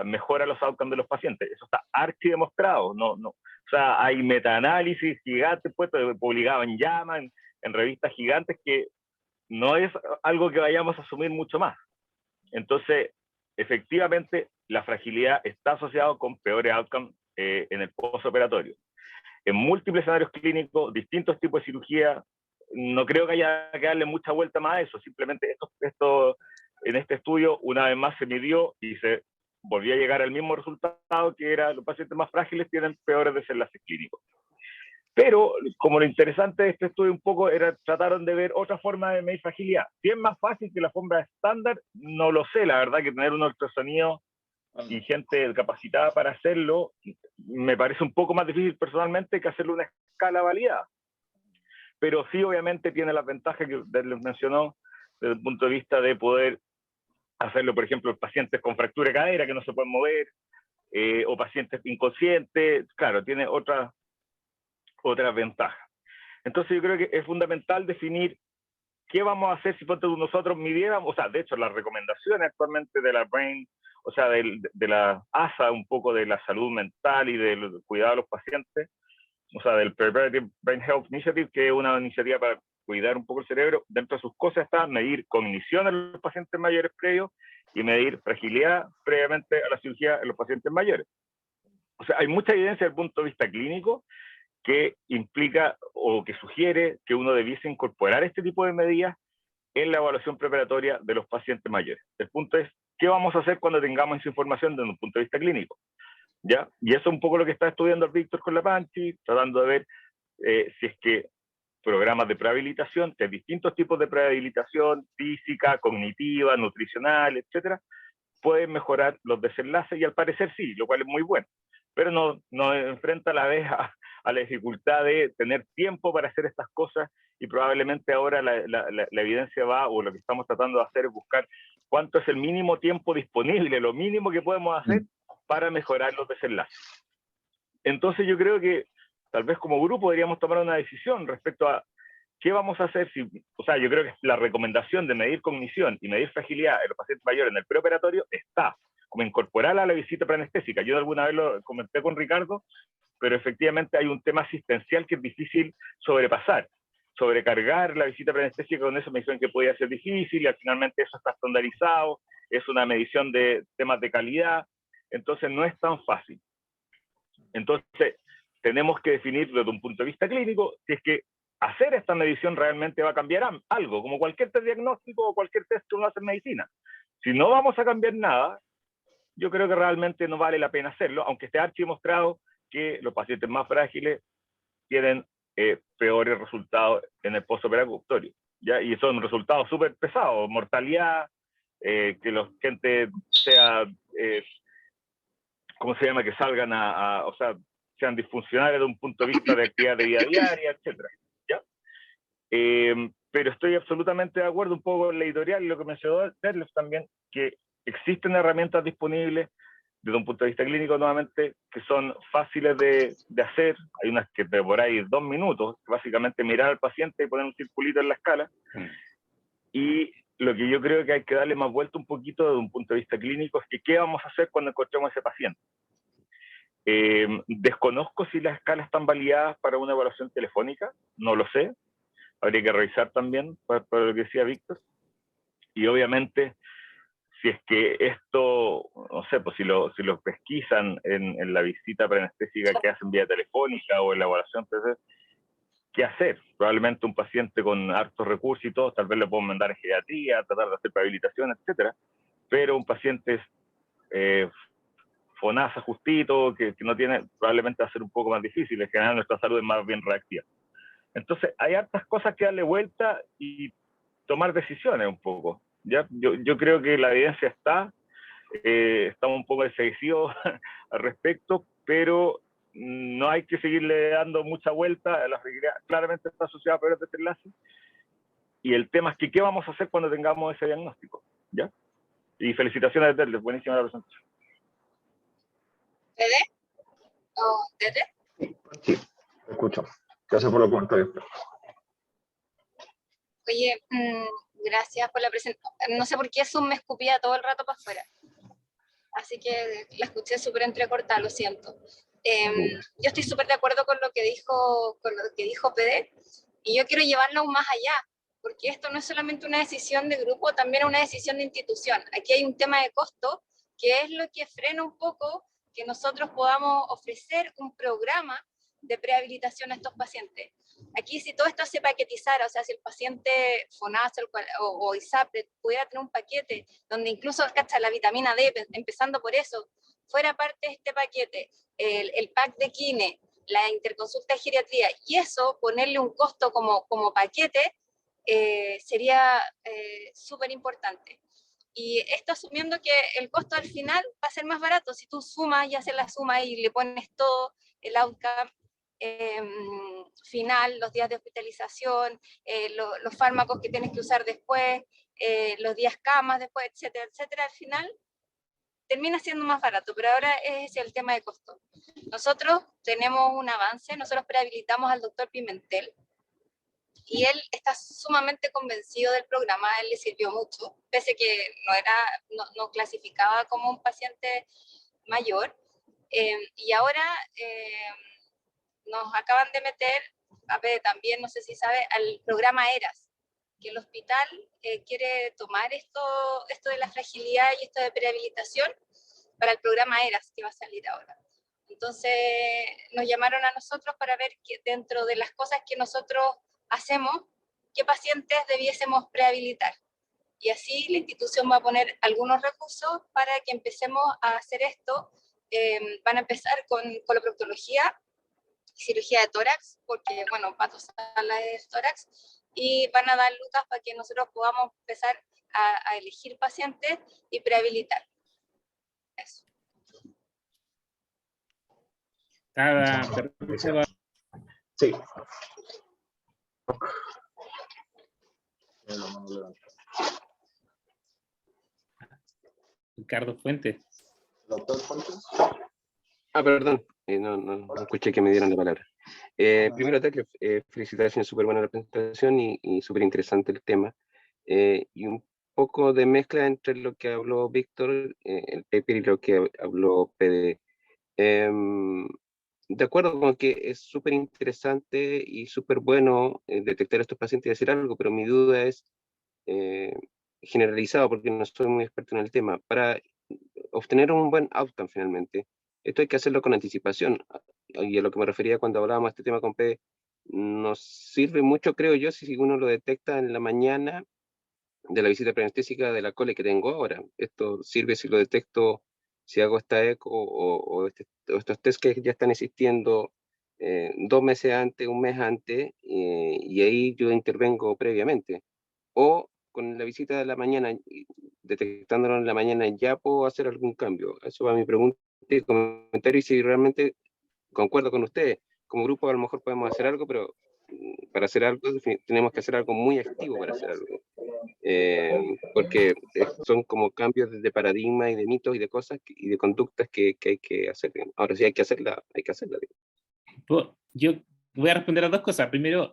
mejora los outcomes de los pacientes. Eso está archidemostrado. O sea, hay metaanálisis gigantes publicados en JAMA, en revistas gigantes, que no es algo que vayamos a asumir mucho más. Entonces, efectivamente, la fragilidad está asociada con peores outcomes en el postoperatorio. En múltiples escenarios clínicos, distintos tipos de cirugía, no creo que haya que darle mucha vuelta más a eso. Simplemente esto en este estudio, una vez más se midió y se volvió a llegar al mismo resultado, que era los pacientes más frágiles tienen peores desenlaces clínicos. Pero, como lo interesante de este estudio un poco era, trataron de ver otra forma de medir fragilidad. Si es más fácil que la alfombra estándar, no lo sé, la verdad, que tener un ultrasonido y gente capacitada para hacerlo, me parece un poco más difícil personalmente que hacerlo una escala validada. Pero sí, obviamente, tiene las ventajas que les mencionó desde el punto de vista de poder hacerlo, por ejemplo, en pacientes con fractura de cadera que no se pueden mover, o pacientes inconscientes. Claro, tiene otras ventajas. Entonces yo creo que es fundamental definir qué vamos a hacer si nosotros midiéramos, de hecho las recomendaciones actualmente de la BRAIN, de la ASA, un poco de la salud mental y del cuidado de los pacientes, del Preventative Brain Health Initiative, que es una iniciativa para cuidar un poco el cerebro. Dentro de sus cosas está medir cognición en los pacientes mayores previos y medir fragilidad previamente a la cirugía en los pacientes mayores. O sea, hay mucha evidencia desde el punto de vista clínico que implica o que sugiere que uno debiese incorporar este tipo de medidas en la evaluación preparatoria de los pacientes mayores. El punto es, ¿qué vamos a hacer cuando tengamos esa información desde un punto de vista clínico? ¿Ya? Y eso es un poco lo que está estudiando el Víctor con la PANCHI, tratando de ver si es que programas de prehabilitación, de distintos tipos de prehabilitación, física, cognitiva, nutricional, etcétera, pueden mejorar los desenlaces, y al parecer sí, lo cual es muy bueno. Pero no enfrenta a la vez a la dificultad de tener tiempo para hacer estas cosas, y probablemente ahora la evidencia va, o lo que estamos tratando de hacer es buscar cuánto es el mínimo tiempo disponible, lo mínimo que podemos hacer para mejorar los desenlaces. Entonces yo creo que tal vez como grupo deberíamos tomar una decisión respecto a qué vamos a hacer. Yo creo que la recomendación de medir cognición y medir fragilidad en los pacientes mayores en el preoperatorio está, como incorporarla a la visita preanestésica. Yo alguna vez lo comenté con Ricardo, pero efectivamente hay un tema asistencial que es difícil sobrepasar. Sobrecargar la visita preanestésica con eso me dijeron que podía ser difícil, y finalmente eso está estandarizado, es una medición de temas de calidad, entonces no es tan fácil. Entonces tenemos que definir desde un punto de vista clínico si es que hacer esta medición realmente va a cambiar algo, como cualquier test diagnóstico o cualquier test que uno hace en medicina. Si no vamos a cambiar nada, yo creo que realmente no vale la pena hacerlo, aunque esté archidemostrado que los pacientes más frágiles tienen peores resultados en el postoperatorio, ¿ya? Y son resultados súper pesados: mortalidad, que la gente sea, ¿cómo se llama?, que salgan sean disfuncionales de un punto de vista de actividad de vida diaria, etcétera, ¿ya? Pero estoy absolutamente de acuerdo un poco con la editorial y lo que mencionó Detlef también, que existen herramientas disponibles desde un punto de vista clínico, nuevamente, que son fáciles de hacer. Hay unas que demoráis 2 minutos, básicamente mirar al paciente y poner un circulito en la escala. Y lo que yo creo que hay que darle más vuelta un poquito desde un punto de vista clínico es que qué vamos a hacer cuando encontremos a ese paciente. Desconozco si las escalas están validadas para una evaluación telefónica, no lo sé, habría que revisar también para lo que decía Víctor. Y obviamente, si es que esto, no sé, pues si lo pesquisan en la visita preanestésica que hacen vía telefónica o en la evaluación, ¿qué hacer? Probablemente un paciente con hartos recursos y todo, tal vez le pueden mandar en geriatría, tratar de hacer rehabilitación, etcétera, pero un paciente FONASA justito, que no tiene, probablemente va a ser un poco más difícil, en general nuestra salud es más bien reactiva. Entonces, hay hartas cosas que darle vuelta y tomar decisiones un poco. ¿Ya? Yo creo que la evidencia está, estamos un poco decidiosos al respecto, pero no hay que seguirle dando mucha vuelta. La fragilidad claramente está asociada a peores desenlaces. Y el tema es que, ¿qué vamos a hacer cuando tengamos ese diagnóstico? ¿Ya? Y felicitaciones a Detlef, buenísima la presentación. ¿Dede? ¿O Dede? Sí, te escucho. Gracias por los comentarios. Oye, gracias por la presentación. No sé por qué Zoom me escupía todo el rato para afuera. Así que la escuché súper entrecortada, lo siento. Yo estoy súper de acuerdo con lo que dijo PD, y yo quiero llevarlo aún más allá, porque esto no es solamente una decisión de grupo, también es una decisión de institución. Aquí hay un tema de costo, que es lo que frena un poco que nosotros podamos ofrecer un programa de prehabilitación a estos pacientes. Aquí, si todo esto se paquetizara, o sea, si el paciente FONASA o ISAPRE pudiera tener un paquete donde incluso, cacha, la vitamina D, empezando por eso, fuera parte de este paquete, el pack de kine, la interconsulta de geriatría, y eso, ponerle un costo como paquete, sería súper importante. Y esto asumiendo que el costo al final va a ser más barato, si tú sumas y haces la suma y le pones todo el outcome final, los días de hospitalización, los fármacos que tienes que usar después, los días camas después, etcétera, etcétera, al final termina siendo más barato, pero ahora es el tema de costo. Nosotros tenemos un avance, nosotros prehabilitamos al doctor Pimentel, y él está sumamente convencido del programa, a él le sirvió mucho, pese que no clasificaba como un paciente mayor, y ahora nos acaban de meter, también no sé si sabe, al programa ERAS, que el hospital quiere tomar esto de la fragilidad y esto de prehabilitación para el programa ERAS que va a salir ahora. Entonces nos llamaron a nosotros para ver que dentro de las cosas que nosotros hacemos, qué pacientes debiésemos prehabilitar. Y así la institución va a poner algunos recursos para que empecemos a hacer esto. Van a empezar con coloproctología, cirugía de tórax, porque, bueno, Pato Sala es tórax, y van a dar lucas para que nosotros podamos empezar a elegir pacientes y prehabilitar. Eso. Sí. Ricardo Fuentes. Doctor Fuentes. Perdón, no escuché que me dieran la palabra. Primero, felicitaciones, súper buena la presentación y súper interesante el tema. Y un poco de mezcla entre lo que habló Víctor, el paper, y lo que habló PD. De acuerdo con que es súper interesante y súper bueno detectar a estos pacientes y hacer algo, pero mi duda es generalizado, porque no soy muy experto en el tema. Para obtener un buen outcome finalmente, esto hay que hacerlo con anticipación. Y a lo que me refería cuando hablábamos de este tema con P, nos sirve mucho, creo yo, si uno lo detecta en la mañana de la visita preanestésica de la cole que tengo ahora. Esto sirve si lo detecto, si hago esta eco o estos test que ya están existiendo 2 meses antes, 1 mes antes, y ahí yo intervengo previamente. O con la visita de la mañana, detectándolo en la mañana, ya puedo hacer algún cambio. Eso va mi pregunta y comentario, y si realmente concuerdo con ustedes. Como grupo a lo mejor podemos hacer algo, pero para hacer algo tenemos que hacer algo muy activo para hacer algo. Porque son como cambios de paradigma y de mitos y de cosas y de conductas que hay que hacer. Ahora sí hay que hacerla, hay que hacerla. Yo voy a responder a 2 cosas. Primero,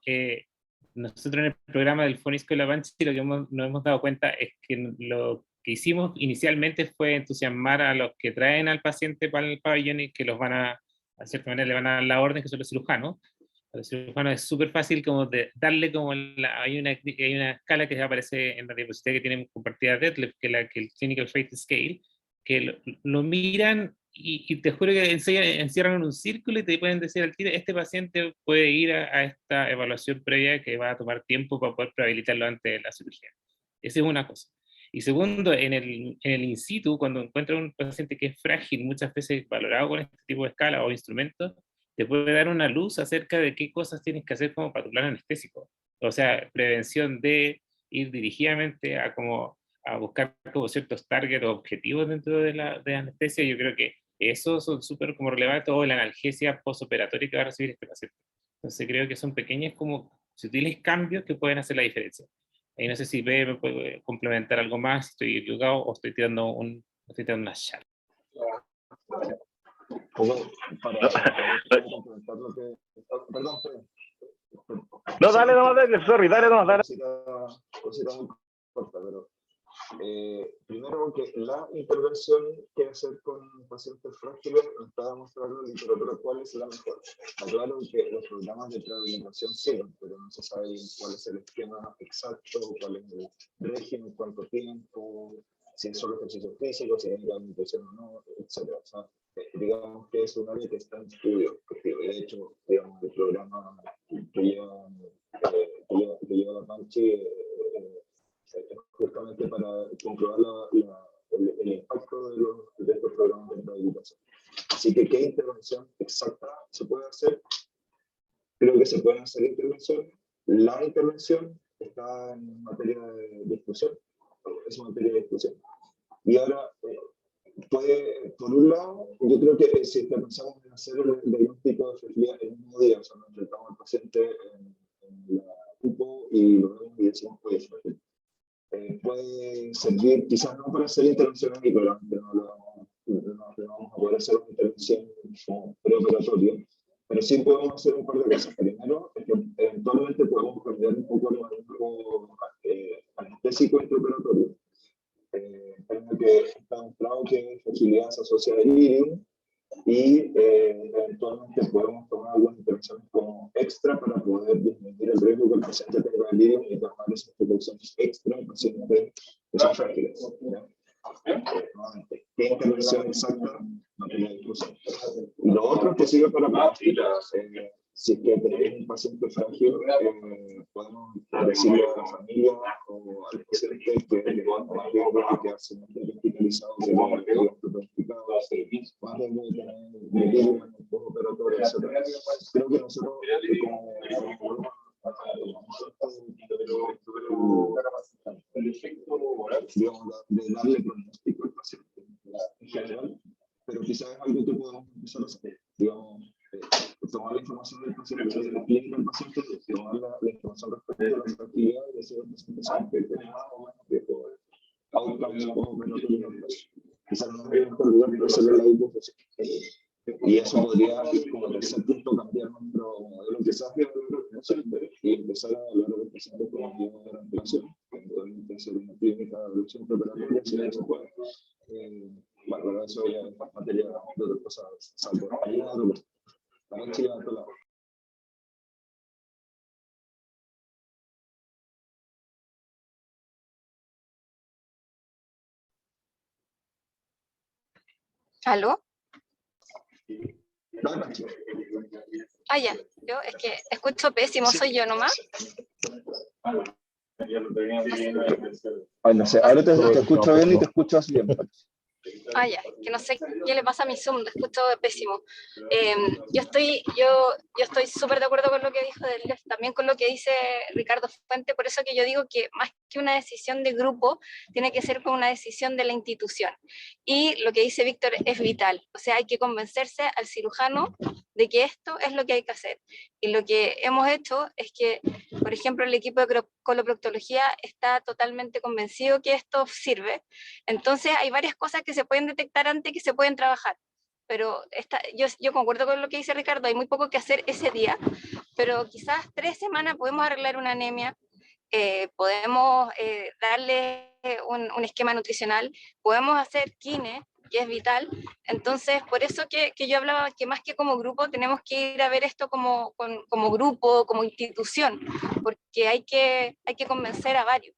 nosotros en el programa del Fonisco y la Banchi lo que nos hemos dado cuenta es que lo que hicimos inicialmente fue entusiasmar a los que traen al paciente para el pabellón y que los van a a cierta manera le van a dar la orden, que son los cirujanos. A los cirujanos es súper fácil como de darle como hay una escala que aparece en la diapositiva que tienen compartida Detlef, que es el Clinical Fate Scale, que lo miran y te juro que encierran en un círculo y te pueden decir al tiro, este paciente puede ir a esta evaluación previa que va a tomar tiempo para poder probabilitarlo antes de la cirugía. Esa es una cosa. Y segundo, en el in situ, cuando encuentras un paciente que es frágil, muchas veces valorado con este tipo de escala o instrumentos, te puede dar una luz acerca de qué cosas tienes que hacer como para tu plan anestésico. O sea, prevención de ir dirigidamente a buscar como ciertos targets o objetivos dentro de anestesia. Yo creo que esos son súper como relevantes, o la analgesia postoperatoria que va a recibir este paciente. Entonces creo que son pequeños como sutiles cambios que pueden hacer la diferencia. Y no sé si me puede complementar algo más, si estoy equivocado o estoy tirando una charla. No, dale, sorry, dale. Cosita muy corta, pero primero que la intervención que hacer con pacientes frágiles está demostrando en literatura cuál es la mejor. Aclaro que los programas de rehabilitación sirven, pero no se sabe cuál es el esquema exacto, cuál es el régimen, cuánto tiempo, si es solo ejercicio físico, si hay rehabilitación o no, etc. O sea, digamos que es un área que está en estudio. De hecho, digamos, el programa que lleva la Panchi justamente para comprobar el impacto de estos programas de rehabilitación. Así que, ¿qué intervención exacta se puede hacer? Creo que se pueden hacer intervenciones. La intervención está en materia de discusión, es materia de discusión. Y ahora, por un lado, yo creo que si pensamos en hacer el diagnóstico de fragilidad en un mismo día, o sea, nos enfrentamos al paciente en la UPO y lo vemos y decimos, oye, es frágil. Puede servir, quizás no para hacer intervenciones y probablemente no vamos a poder hacer una intervención como preoperatoria, pero sí podemos hacer un par de cosas. Primero, es que eventualmente podemos cambiar un poco el manejo anestésico intraoperatorio. Tengo que está demostrado que fragilidad se asocia a delirium y eventualmente podemos tomar algunas intervenciones como extra para poder disminuir el riesgo que el paciente tenga delirium y tomar esas precauciones extra en pacientes que son frágiles. Nuevamente, ¿qué intervención exacta? No tiene discusión. Y lo otro que sirve para practicar, si es que tenemos un paciente frágil, podemos decirle a la familia o al paciente que le va a tomar riesgo de quedarse hospitalizado, que no le diagnosticado, más riesgo de tener delirium en el postoperatorio, etc. Creo que nosotros, como el efecto digamos, de darle pronóstico al paciente en general, pero quizás es algo que podemos empezar a hacer, digamos, tomar la información del paciente, de la clínica del paciente, tomar la información respecto a la fragilidad y decir al paciente que tiene más o menos riesgo de outcomes o menos riesgo. Quizás no es mejor lugar para hacer la hipotesis. Y eso podría, como tercer punto, cambiar nuestro modelo quizás de paciente y empezar a hablar de los pacientes como modelo de rehabilitación. Eventualmente hacer una clínica de evolución preparatoria, si no se puede. Bueno, pero eso ya es materia de otras cosas, salvo ahí en otro. También Chile a otro lado. ¿Aló? No, no, Ah, ya. Yo es que escucho pésimo, soy yo nomás. Ay, no sé, ahora te escucho bien y te escuchas bien. Ah, ya, que no sé qué le pasa a mi Zoom, lo escucho pésimo. Yo estoy súper de acuerdo con lo que dijo Detlef, también con lo que dice Ricardo Fuente, por eso que yo digo que más que una decisión de grupo, tiene que ser como una decisión de la institución. Y lo que dice Víctor es vital, o sea, hay que convencerse al cirujano de que esto es lo que hay que hacer. Y lo que hemos hecho es que, por ejemplo, el equipo de coloproctología está totalmente convencido que esto sirve. Entonces hay varias cosas que se pueden detectar antes que se pueden trabajar. Pero yo concuerdo con lo que dice Ricardo, hay muy poco que hacer ese día, pero quizás 3 semanas podemos arreglar una anemia, podemos darle un esquema nutricional, podemos hacer kine, es vital. Entonces, por eso que yo hablaba que más que como grupo, tenemos que ir a ver esto como grupo, como institución, porque hay que convencer a varios.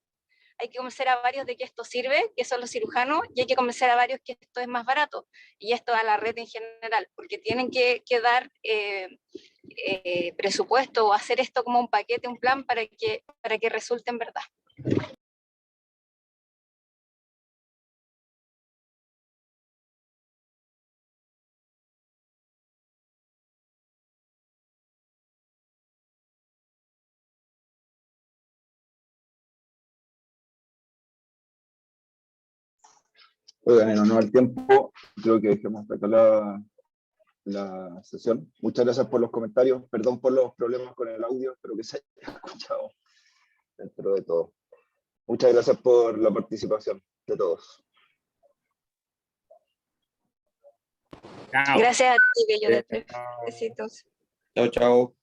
Hay que convencer a varios de que esto sirve, que son los cirujanos, y hay que convencer a varios que esto es más barato, y esto a la red en general, porque tienen que dar presupuesto o hacer esto como un paquete, un plan para que resulte en verdad. Oigan, en honor al tiempo, creo que dejemos hasta acá la sesión. Muchas gracias por los comentarios. Perdón por los problemas con el audio, espero que se haya escuchado dentro de todo. Muchas gracias por la participación de todos. Chao. Gracias a ti, Bello. Besitos. Chao, chao.